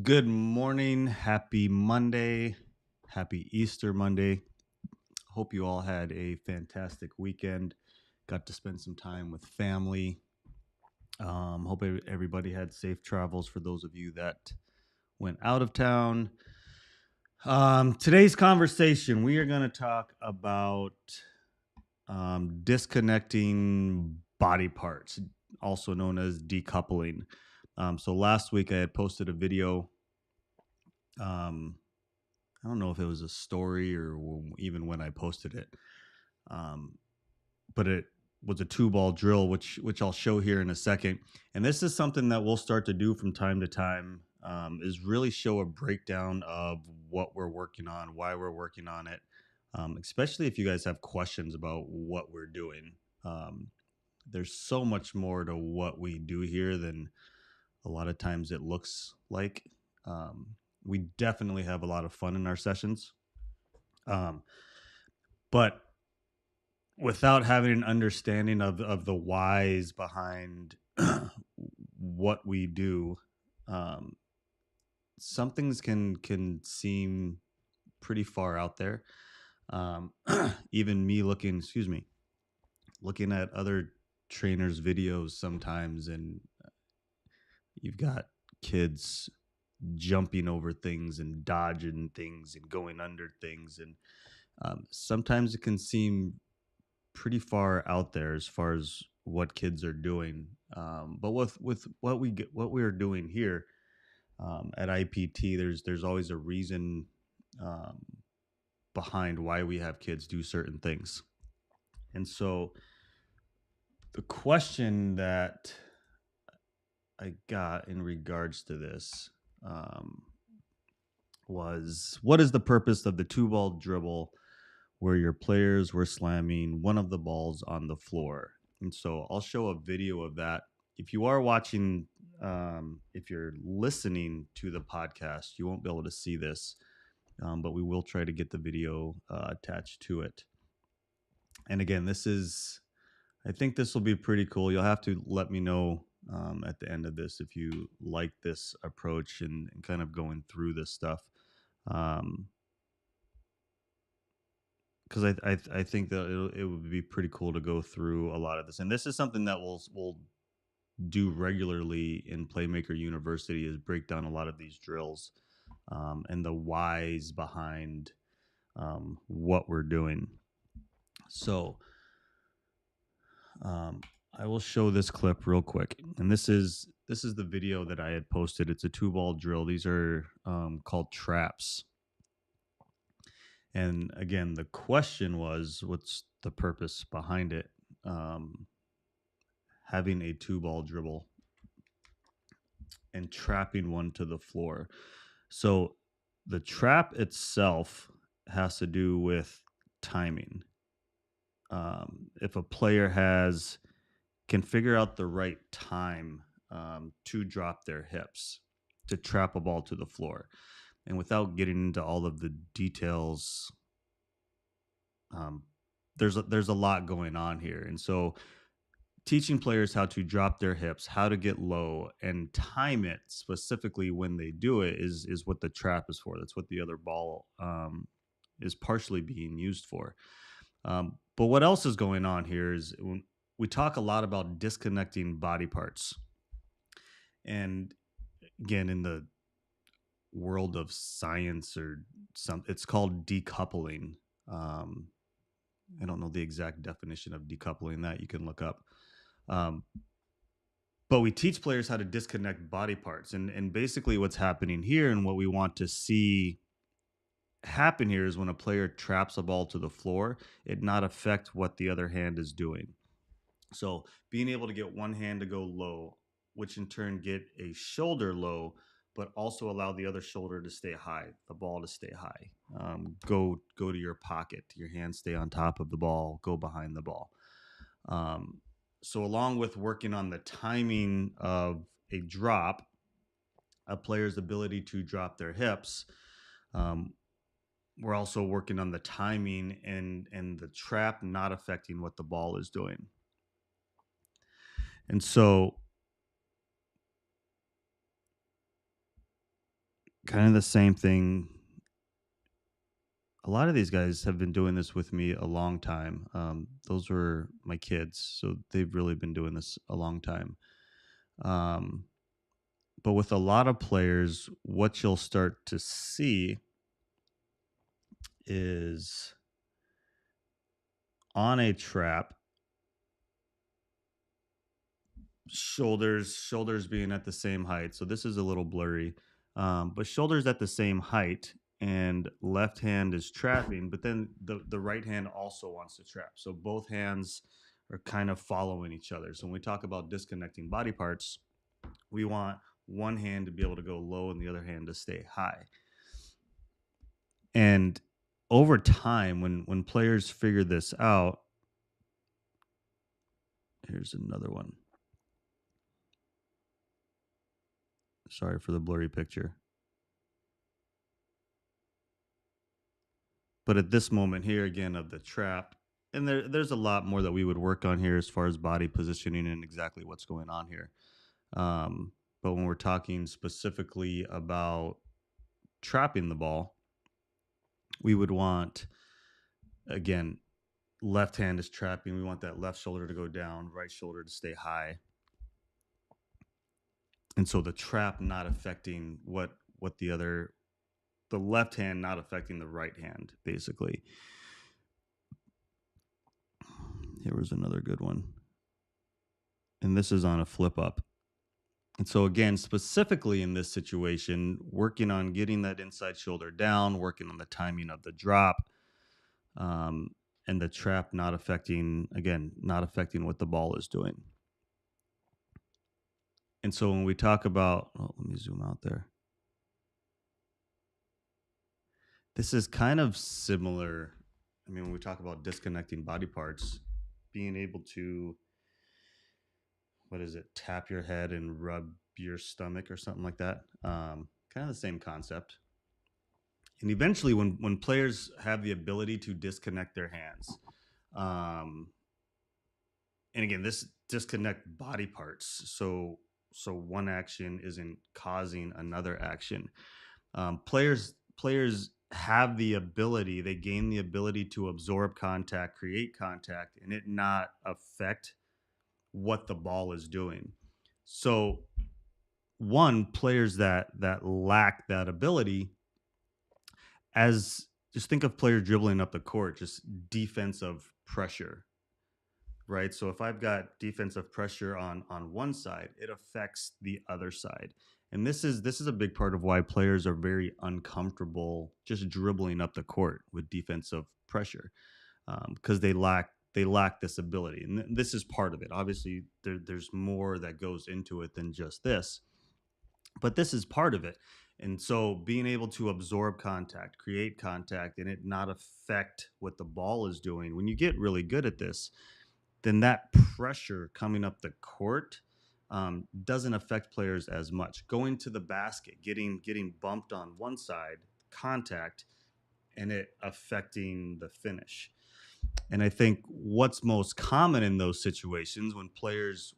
Good morning. Happy Monday. Happy Easter Monday. Hope you all had a fantastic weekend. Got to spend some time with family. Hope everybody had safe travels for those of you that went out of town. Today's conversation, we are going to talk about disconnecting body parts, also known as decoupling. So last week I had posted a video. I don't know if it was a story or even when I posted it, but it was a 2-ball drill, which I'll show here in a second. And this is something that we'll start to do from time to time. Is really show a breakdown of what we're working on, why we're working on it, especially if you guys have questions about what we're doing. There's so much more to what we do here than a lot of times it looks like. We definitely have a lot of fun in our sessions. But without having an understanding of the whys behind what we do, some things can seem pretty far out there. Even me looking at other trainers' videos sometimes, and you've got kids jumping over things and dodging things and going under things, and sometimes it can seem pretty far out there as far as what kids are doing. But with what we are doing here at IPT, there's always a reason behind why we have kids do certain things. And so the question that I got in regards to this was, what is the purpose of the 2-ball dribble where your players were slamming one of the balls on the floor? And so I'll show a video of that. If you are watching, if you're listening to the podcast, you won't be able to see this, but we will try to get the video attached to it. And again, I think this will be pretty cool. You'll have to let me know at the end of this if you like this approach and kind of going through this stuff. Because I think that it would be pretty cool to go through a lot of this. And this is something that we'll do regularly in Playmaker University, is break down a lot of these drills and the whys behind what we're doing. So I will show this clip real quick. And this is the video that I had posted. It's a 2-ball drill. These are called traps. And again, the question was, what's the purpose behind it? Having a 2-ball dribble and trapping one to the floor. So the trap itself has to do with timing. If a player can figure out the right time to drop their hips, to trap a ball to the floor. And without getting into all of the details, there's a lot going on here. And so teaching players how to drop their hips, how to get low, and time it specifically when they do it is what the trap is for. That's what the other ball is partially being used for. But what else is going on here is when we talk a lot about disconnecting body parts. And again, in the world of science it's called decoupling. I don't know the exact definition of decoupling, that you can look up. But we teach players how to disconnect body parts. And basically what's happening here and what we want to see happen here is when a player traps a ball to the floor, it not affect what the other hand is doing. So being able to get one hand to go low, which in turn get a shoulder low, but also allow the other shoulder to stay high, the ball to stay high. Go to your pocket, your hands stay on top of the ball, go behind the ball. Um, so along with working on the timing of a drop, a player's ability to drop their hips, um, we're also working on the timing and the trap not affecting what the ball is doing. And so kind of the same thing. A lot of these guys have been doing this with me a long time. Those were my kids, so they've really been doing this a long time. Um, but with a lot of players, what you'll start to see is on a trap, shoulders being at the same height. So this is a little blurry, but shoulders at the same height, and left hand is trapping, but then the right hand also wants to trap. So both hands are kind of following each other. So when we talk about disconnecting body parts, we want one hand to be able to go low and the other hand to stay high. And over time, when players figure this out, here's another one. Sorry for the blurry picture. But at this moment here again of the trap, and there's a lot more that we would work on here as far as body positioning and exactly what's going on here. Um, but when we're talking specifically about trapping the ball, we would want, again, left hand is trapping. We want that left shoulder to go down, right shoulder to stay high. And so the trap not affecting what the left hand not affecting the right hand, basically. Here was another good one. And this is on a flip up. And so, again, specifically in this situation, working on getting that inside shoulder down, working on the timing of the drop, um, and the trap not affecting, again, not affecting what the ball is doing. And so, when we talk about, oh, let me zoom out there. This is kind of similar. I mean, when we talk about disconnecting body parts, being able to, what is it, tap your head and rub your stomach or something like that. Kind of the same concept. And eventually, when players have the ability to disconnect their hands, um, and again, this disconnect body parts, so one action isn't causing another action. Players have the ability, they gain the ability to absorb contact, create contact, and it not affect what the ball is doing. So one, players that lack that ability, as just think of players dribbling up the court, just defensive pressure, right? So if I've got defensive pressure on one side, it affects the other side. And this is a big part of why players are very uncomfortable just dribbling up the court with defensive pressure, because they lack this ability, and this is part of it. Obviously, there's more that goes into it than just this, but this is part of it. And so being able to absorb contact, create contact, and it not affect what the ball is doing, when you get really good at this, then that pressure coming up the court, doesn't affect players as much. Going to the basket, getting bumped on one side, contact, and it affecting the finish. And I think what's most common in those situations, when players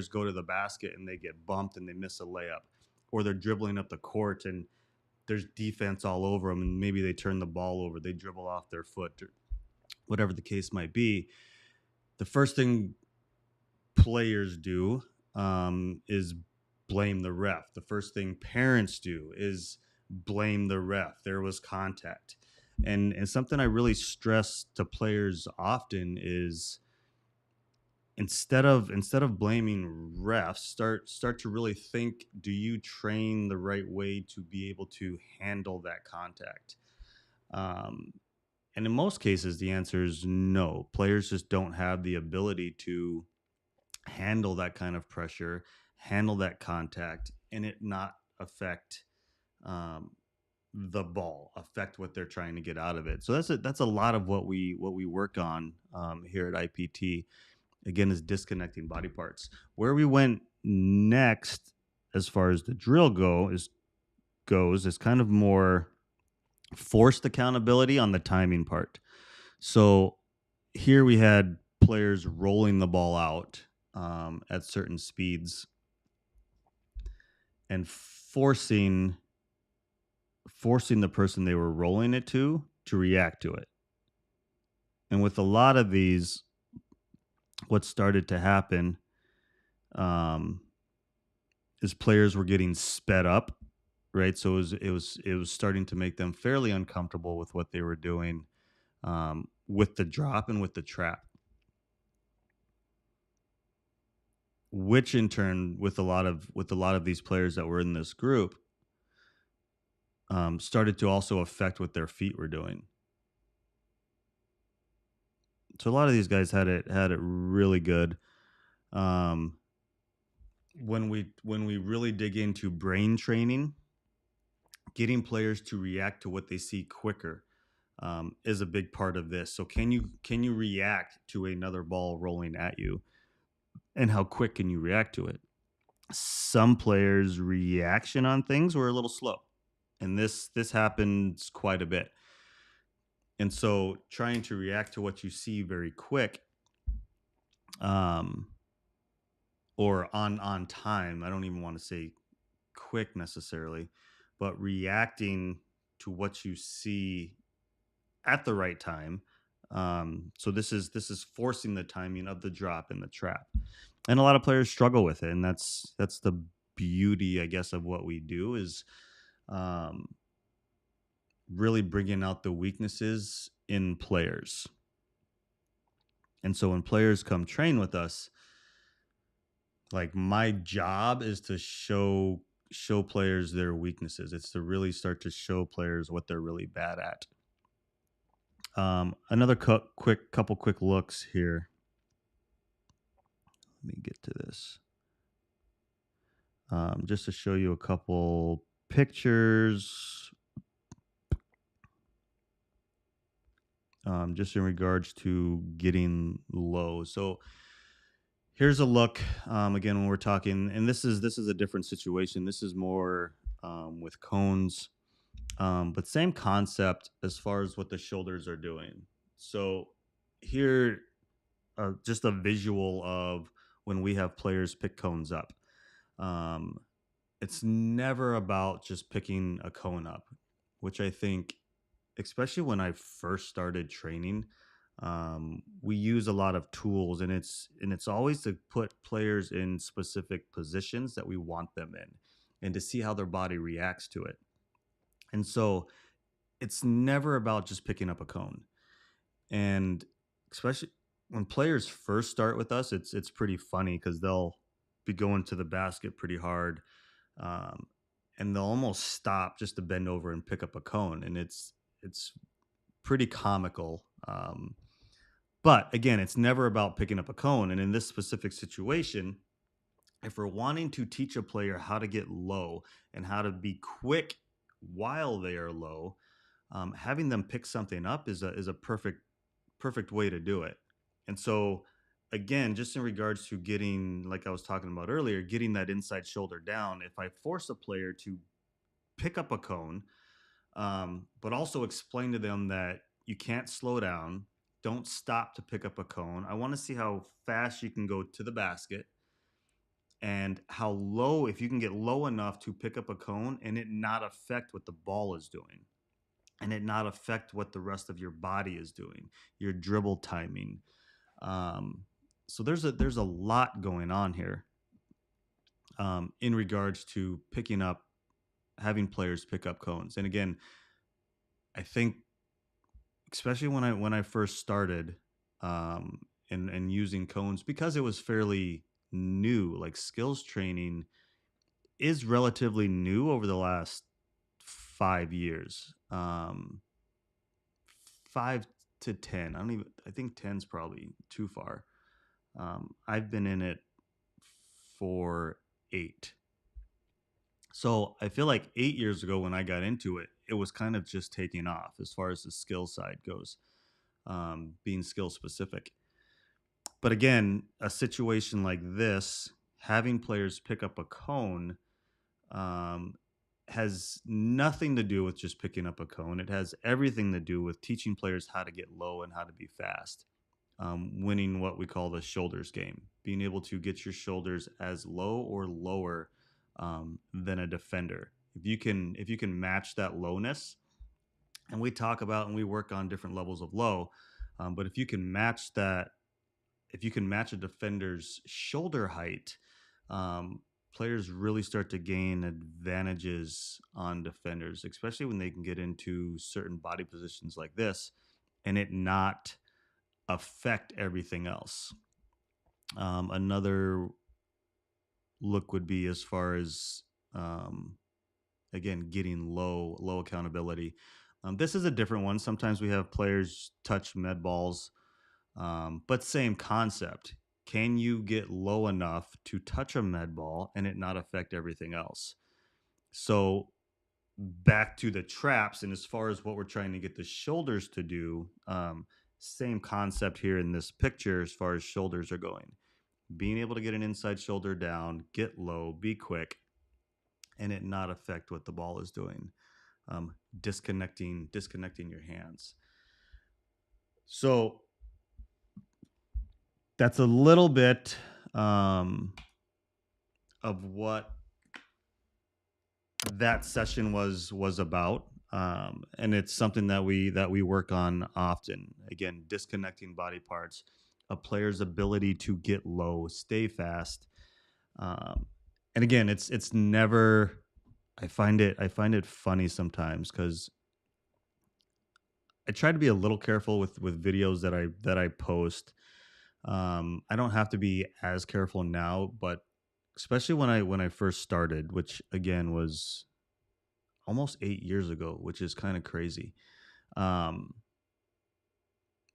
go to the basket and they get bumped and they miss a layup, or they're dribbling up the court and there's defense all over them, and maybe they turn the ball over, they dribble off their foot, or whatever the case might be. The first thing players do, is blame the ref. The first thing parents do is blame the ref. There was contact. And something I really stress to players often is, instead of blaming refs, start to really think, do you train the right way to be able to handle that contact? Um, and in most cases, the answer is no. Players just don't have the ability to handle that kind of pressure, handle that contact, and it not affect um, the ball, affect what they're trying to get out of it. So that's a lot of what we work on here at IPT. Again, is disconnecting body parts. Where we went next, as far as the drill goes, is kind of more forced accountability on the timing part. So here we had players rolling the ball out at certain speeds and forcing the person they were rolling it to react to it. And with a lot of these, what started to happen um, is players were getting sped up, right? So it was starting to make them fairly uncomfortable with what they were doing with the drop and with the trap, which in turn, with a lot of these players that were in this group, started to also affect what their feet were doing. So a lot of these guys had it really good. Um, when we really dig into brain training, getting players to react to what they see quicker is a big part of this. So can you react to another ball rolling at you, and how quick can you react to it? Some players' reaction on things were a little slow, and this happens quite a bit. And so trying to react to what you see very quick, um, or on time. I don't even want to say quick necessarily, but reacting to what you see at the right time. So this is forcing the timing of the drop and the trap, and a lot of players struggle with it, and that's the beauty, I guess, of what we do is um, really bringing out the weaknesses in players. And so when players come train with us, like my job is to show players their weaknesses. It's to really start to show players what they're really bad at. Another couple quick looks here. Let me get to this. Just to show you a couple pictures, just in regards to getting low. So here's a look again when we're talking, and this is a different situation. This is more with cones, but same concept as far as what the shoulders are doing. So here, just a visual of when we have players pick cones up. Um, it's never about just picking a cone up, which I think, especially when I first started training, we use a lot of tools, and it's always to put players in specific positions that we want them in, and to see how their body reacts to it. And so it's never about just picking up a cone. And especially when players first start with us, it's pretty funny because they'll be going to the basket pretty hard, um, and they'll almost stop just to bend over and pick up a cone, and it's pretty comical. But again, it's never about picking up a cone. And in this specific situation, if we're wanting to teach a player how to get low and how to be quick while they are low, having them pick something up is a perfect way to do it. And so, again, just in regards to getting, like I was talking about earlier, getting that inside shoulder down, if I force a player to pick up a cone, but also explain to them that you can't slow down, don't stop to pick up a cone. I want to see how fast you can go to the basket, and how low, if you can get low enough to pick up a cone and it not affect what the ball is doing, and it not affect what the rest of your body is doing, your dribble timing. Um, so there's a lot going on here in regards to picking up, having players pick up cones. And again, I think especially when I first started and using cones, because it was fairly new, like skills training is relatively new over the last 5 years. 5 to 10. I think 10's probably too far. I've been in it for 8. So I feel like 8 years ago when I got into it, it was kind of just taking off as far as the skill side goes, being skill specific. But again, a situation like this, having players pick up a cone, um, has nothing to do with just picking up a cone. It has everything to do with teaching players how to get low and how to be fast. Winning what we call the shoulders game, being able to get your shoulders as low or lower than a defender. If you can match that lowness, and we talk about and we work on different levels of low, but if you can match a defender's shoulder height, um, players really start to gain advantages on defenders, especially when they can get into certain body positions like this and it not affect everything else. Another look would be as far as um, again getting low accountability. This is a different one. Sometimes we have players touch med balls, but same concept. Can you get low enough to touch a med ball and it not affect everything else? So back to the traps, and as far as what we're trying to get the shoulders to do, same concept here in this picture as far as shoulders are going. Being able to get an inside shoulder down, get low, be quick, and it not affect what the ball is doing. Disconnecting your hands. So that's a little bit of what that session was about, and it's something that we work on often. Again, disconnecting body parts, a player's ability to get low, stay fast, um, and again, it's never. I find it funny sometimes because I try to be a little careful with videos that I post. I don't have to be as careful now, but especially when I first started, which again was almost 8 years ago, which is kind of crazy. Um,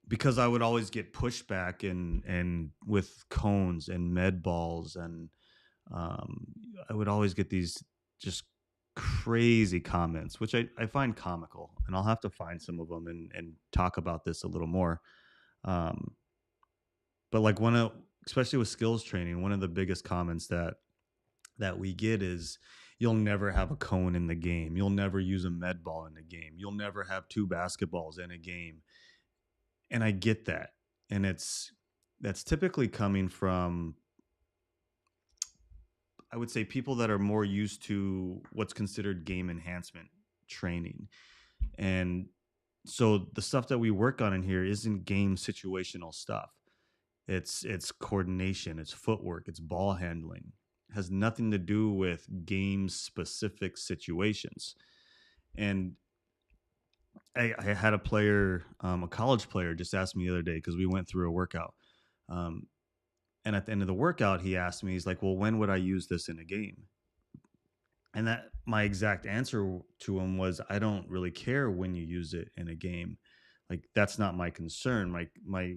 because I would always get pushback and with cones and med balls, and um, I would always get these just crazy comments, which I find comical, and I'll have to find some of them and talk about this a little more. Um, but like especially with skills training, one of the biggest comments that we get is you'll never have a cone in the game. You'll never use a med ball in the game. You'll never have two basketballs in a game. And I get that. And that's typically coming from, I would say, people that are more used to what's considered game enhancement training. And so the stuff that we work on in here isn't game situational stuff. It's coordination, it's footwork, it's ball handling. It has nothing to do with game specific situations. And I had a player, a college player, just asked me the other day because we went through a workout. Um, and at the end of the workout, he asked me, he's like, "Well, when would I use this in a game?" And that my exact answer to him was, "I don't really care when you use it in a game. Like that's not my concern. My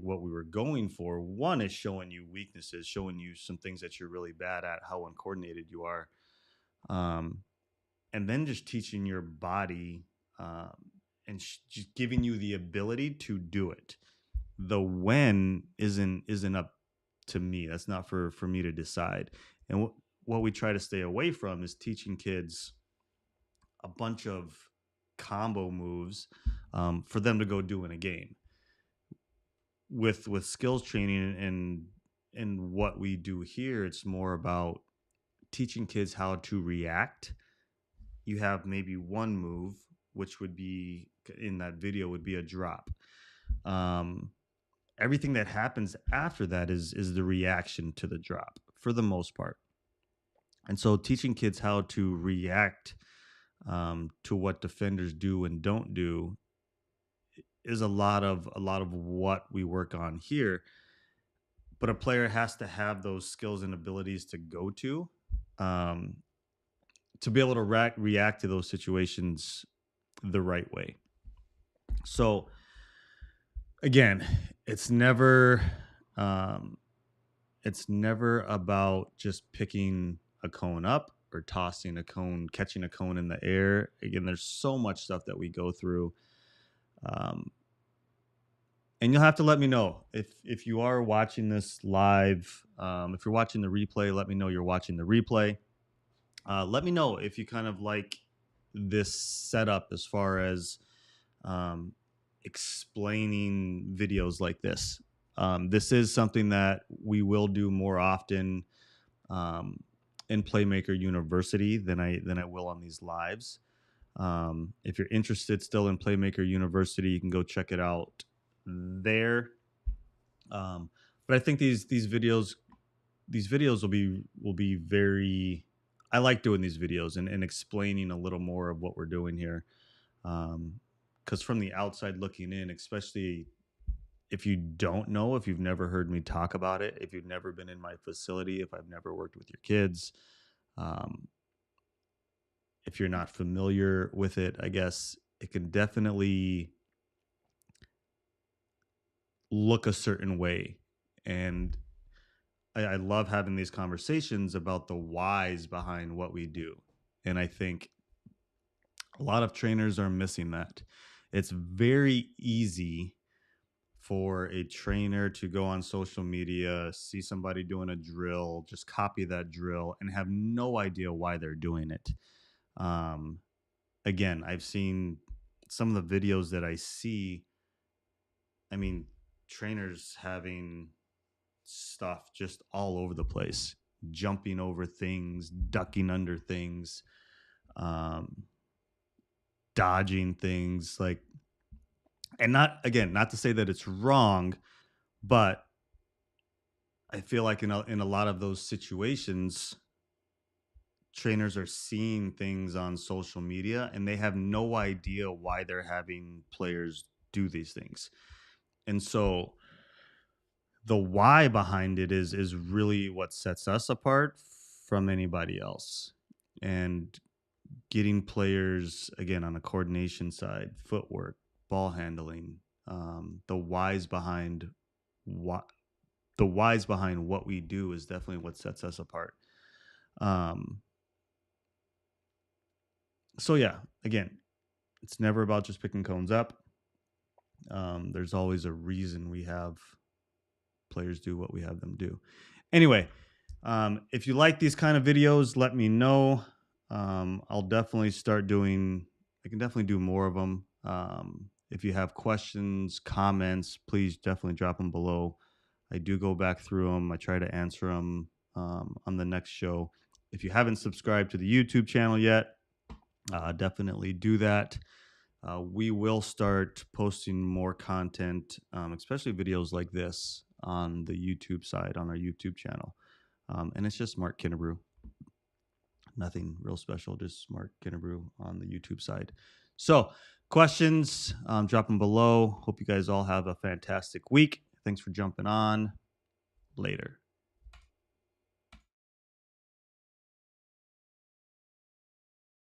what we were going for, one is showing you weaknesses, showing you some things that you're really bad at, how uncoordinated you are, um, and then just teaching your body, and just giving you the ability to do it. The when isn't up to me. That's not for me to decide. And what we try to stay away from is teaching kids a bunch of combo moves, for them to go do in a game. With skills training and what we do here, it's more about teaching kids how to react. You have maybe one move, which would be in that video would be a drop. Um, Everything that happens after that is the reaction to the drop for the most part. And so teaching kids how to react, to what defenders do and don't do is a lot of what we work on here. But a player has to have those skills and abilities to go um, to be able to react to those situations the right way. So Again, it's never um, it's never about just picking a cone up or tossing a cone, catching a cone in the air. Again, there's so much stuff that we go through. Um, and you'll have to let me know if you are watching this live. If you're watching the replay, let me know you're watching the replay. Let me know if you kind of like this setup as far as um, explaining videos like this. This is something that we will do more often um, in Playmaker University than I will on these lives. If you're interested still in Playmaker University, you can go check it out there. But I think these videos will be very. I like doing these videos and explaining a little more of what we're doing here. Because from the outside looking in, especially if you don't know, if you've never heard me talk about it, if you've never been in my facility, if I've never worked with your kids, um, if you're not familiar with it, I guess it can definitely look a certain way. And I love having these conversations about the whys behind what we do. And I think a lot of trainers are missing that. It's very easy for a trainer to go on social media, see somebody doing a drill, just copy that drill and have no idea why they're doing it. Um, Again, I've seen some of the videos that I see. I mean, trainers having stuff just all over the place, jumping over things, ducking under things, um, dodging things, like, and not again, not to say that it's wrong, but I feel like in a lot of those situations, trainers are seeing things on social media and they have no idea why they're having players do these things. And so the why behind it is really what sets us apart from anybody else. And getting players again on the coordination side, footwork, ball handling, the whys behind what what we do is definitely what sets us apart. Um, so yeah, again, it's never about just picking cones up. There's always a reason we have players do what we have them do. Anyway, if you like these kind of videos, let me know. I'll definitely start doing. I can definitely do more of them. If you have questions, comments, please definitely drop them below. I do go back through them. I try to answer them on the next show. If you haven't subscribed to the YouTube channel yet, definitely do that. We will start posting more content, especially videos like this on the YouTube side, on our YouTube channel. And it's just Mark Kinnebrew. Nothing real special, just Mark Kinnebrew on the YouTube side. So, questions, drop them below. Hope you guys all have a fantastic week. Thanks for jumping on. Later.